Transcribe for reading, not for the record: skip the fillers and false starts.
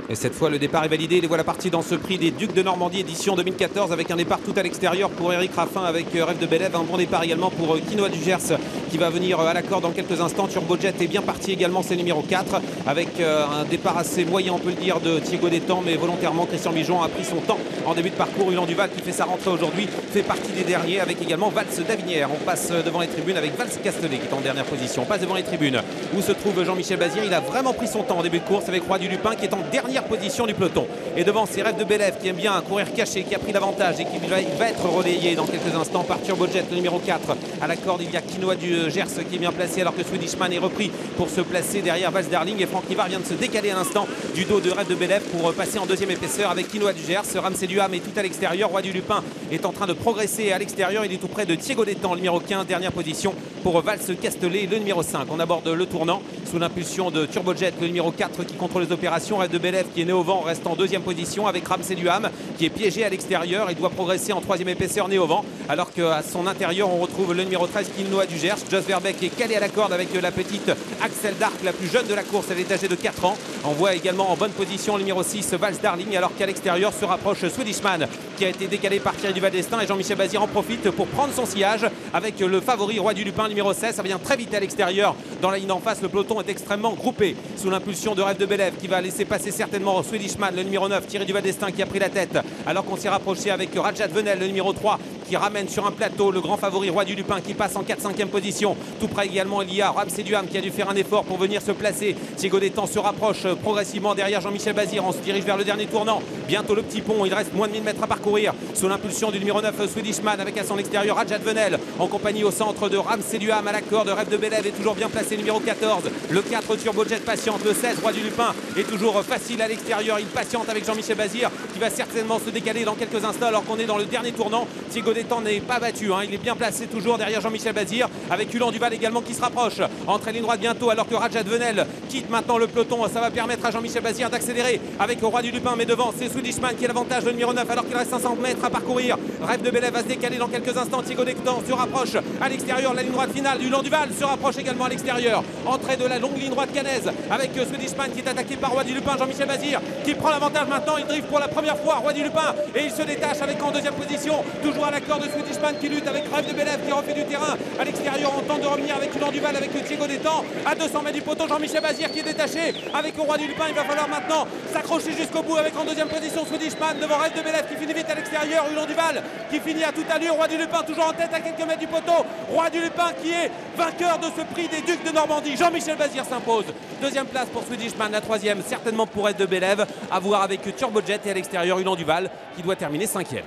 Et cette fois, le départ est validé. Les voilà partis dans ce prix des Ducs de Normandie, édition 2014, avec un départ tout à l'extérieur pour Eric Raffin avec Rêve de Bélève. Un bon départ également pour Quinoa du Gers qui va venir à l'accord dans quelques instants. Turbojet est bien parti également, c'est numéro 4, avec un départ assez moyen, on peut le dire, de Thiego Détang, mais volontairement, Christian Mijon a pris son temps en début de parcours. Ulan Duval, qui fait sa rentrée aujourd'hui, fait partie des derniers, avec également Valls d'Avinière. On passe devant les tribunes avec Valls Castellet qui est en dernière position. On passe devant les tribunes où se trouve Jean-Michel Bazir. Il a vraiment pris son temps en début de course avec Roi du Lupin qui est en dernière position du peloton. Et devant, c'est Rêve de Bélève qui aime bien courir caché, qui a pris l'avantage et qui va être relayé dans quelques instants par Turbojet, le numéro 4. À la corde, il y a Quinoa du Gers qui est bien placé, alors que Swedishman est repris pour se placer derrière Vals Darling. Et Franck Rivard vient de se décaler à l'instant du dos de Rêve de Bélève pour passer en deuxième épaisseur avec Quinoa du Gers. Ramsey Duham est tout à l'extérieur. Roi du Lupin est en train de progresser à l'extérieur. Il est tout près de Thiego Détang, le numéro 15. Dernière position pour Valls Castellet, le numéro 5. On aborde le tournant sous l'impulsion de Turbojet, le numéro 4 qui contrôle les opérations. Rêve de Bélève qui est né au vent reste en deuxième position avec Ramsey Duham qui est piégé à l'extérieur. Il doit progresser en troisième épaisseur né au vent, alors qu'à son intérieur on retrouve le numéro 13 Quinoa du Gers. Jos Verbeek est calé à la corde avec la petite Axel Dark, la plus jeune de la course. Elle est âgée de 4 ans. On voit également en bonne position le numéro 6 Vals Darling, alors qu'à l'extérieur se rapproche Swedishman qui a été décalé par Thierry Duval d'Estaing, et Jean-Michel Bazir en profite pour prendre son sillage avec le favori Roi du Lupin numéro 16. Ça vient très vite à l'extérieur. Dans la ligne d'en face, le peloton est extrêmement groupé sous l'impulsion de Rêve de Bélève qui va laisser passer certainement Swedishman, le numéro 9, Thierry Duval d'Estaing qui a pris la tête, alors qu'on s'est rapproché avec Rajat Venel, le numéro 3, qui ramène sur un plateau le grand favori Roi du Lupin qui passe en 4-5e position. Tout près également, il y a Ramsey Duham qui a dû faire un effort pour venir se placer. Thiego Détang se rapproche progressivement derrière Jean-Michel Bazir. On se dirige vers le dernier tournant. Bientôt le petit pont. Il reste moins de 1000 mètres à parcourir sous l'impulsion du numéro 9 Swedishman, avec à son extérieur Rajat Venel en compagnie au centre de Ramsey Duham. À la corde, Rêve de Bélève est toujours bien placé, numéro 14. Le 4 Turbojet patiente. Le 16 Roi du Lupin est toujours facile à l'extérieur. Il patiente avec Jean-Michel Bazir qui va certainement se décaler dans quelques instants alors qu'on est dans le dernier tournant. Thiego Détang n'est pas battu. Il est bien placé toujours derrière Jean-Michel Bazir, avec Ulan Duval également qui se rapproche. Entre ligne droite bientôt, alors que Rajat Venel quitte maintenant le peloton. Ça va permettre à Jean-Michel Bazir d'accélérer avec le Roi du Lupin, mais devant c'est Swedishman qui a l'avantage, le numéro 9, alors qu'il reste 500 mètres à parcourir. Rêve de Bélève va se décaler dans quelques instants. Thiego Détang se rapproche à l'extérieur. La ligne droite finale, Ulan Duval se rapproche également à l'extérieur. Entrée de la longue ligne droite cannaise avec Swedishman qui est attaqué par Roi du Lupin. Jean-Michel Bazir qui prend l'avantage maintenant. Il drive pour la première fois Roi du Lupin et il se détache avec en deuxième position, toujours à l'accord de Swedishman qui lutte avec Rêve de Bélève qui refait du terrain à l'extérieur. On tente de revenir avec Ulan Duval, avec Thiego Détang à 200 mètres du poteau. Jean-Michel Bazir qui est détaché avec le Roi du Lupin. Il va falloir maintenant s'accrocher jusqu'au bout avec en deuxième position Swedishman devant Rêve de Bélève qui finit vite à l'extérieur. Ulan Duval qui finit à toute allure. Roi du Lupin toujours en tête à quelques mètres du poteau. Roi du Lupin qui est vainqueur de ce prix des Ducs de Normandie. Jean-Michel Bazir s'impose. Deuxième place pour Swedishman, la troisième certainement pour Rêve de Bélève. À voir avec Turbojet et à l'extérieur Ulan Duval qui doit terminer 5e.